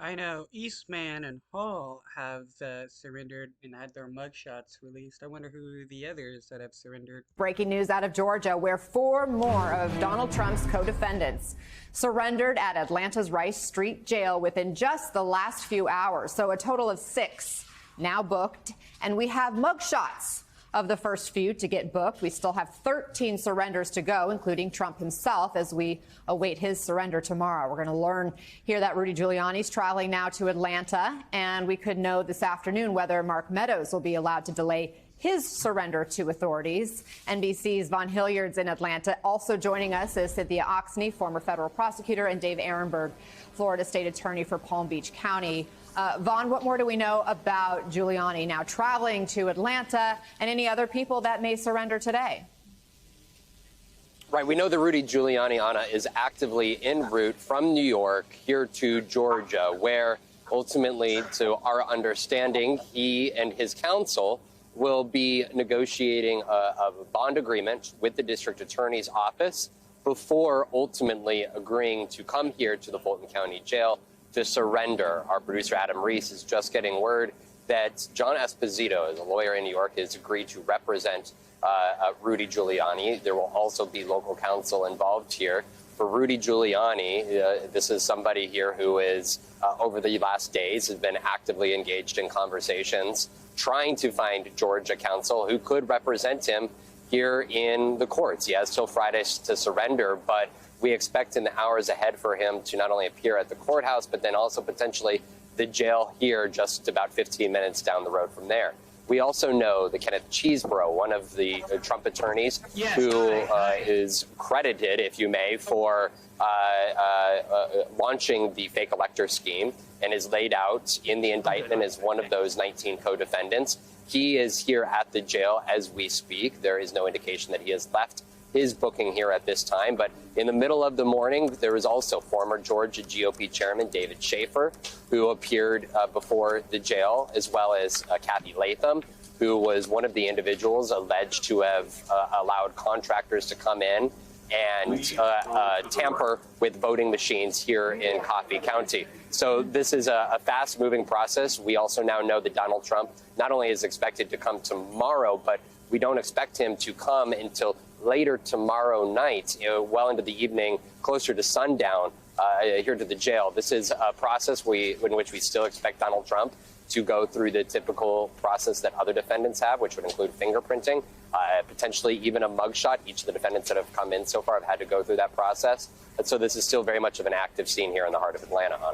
I know Eastman and Hall have surrendered and had their mugshots released. I wonder who the others that have surrendered. Breaking news out of Georgia, where 4 more of Donald Trump's co-defendants surrendered at Atlanta's Rice Street Jail within just the last few hours. So a total of 6 now booked. And we have mugshots of the first few to get booked. We still have 13 surrenders to go, including Trump himself, as we await his surrender tomorrow. We're going to learn here that Rudy Giuliani's traveling now to Atlanta, and we could know this afternoon whether Mark Meadows will be allowed to delay his surrender to authorities. NBC's Von Hilliard's in Atlanta. Also joining us is Cynthia Oxney, former federal prosecutor, and Dave Ehrenberg, Florida State Attorney for Palm Beach County. Vaughn, what more do we know about Giuliani now traveling to Atlanta and any other people that may surrender today? Right. We know that Rudy Giuliani, Anna, is actively en route from New York here to Georgia, where ultimately, to our understanding, he and his counsel will be negotiating a bond agreement with the district attorney's office before ultimately agreeing to come here to the Fulton County Jail to surrender. Our producer Adam Reese is just getting word that John Esposito, as a lawyer in New York, has agreed to represent Rudy Giuliani. There will also be local counsel involved here. For Rudy Giuliani, this is somebody here who is, over the last days, has been actively engaged in conversations, trying to find Georgia counsel who could represent him here in the courts. He has till Friday to surrender, but we expect in the hours ahead for him to not only appear at the courthouse, but then also potentially the jail here just about 15 minutes down the road from there. We also know that Kenneth Cheeseborough, one of the Trump attorneys, who is credited, if you may, for launching the fake elector scheme and is laid out in the indictment as one of those 19 co-defendants. He is here at the jail as we speak. There is no indication that he has left his booking here at this time. But in the middle of the morning, there was also former Georgia GOP chairman David Schaefer, who appeared before the jail, as well as Kathy Latham, who was one of the individuals alleged to have allowed contractors to come in and tamper with voting machines here in Coffee County. So this is a fast-moving process. We also now know that Donald Trump not only is expected to come tomorrow, but we don't expect him to come until later tomorrow night, well into the evening, closer to sundown, here to the jail. This is a process in which we still expect Donald Trump to go through the typical process that other defendants have, which would include fingerprinting, potentially even a mugshot. Each of the defendants that have come in so far have had to go through that process. And so this is still very much of an active scene here in the heart of Atlanta, Anna.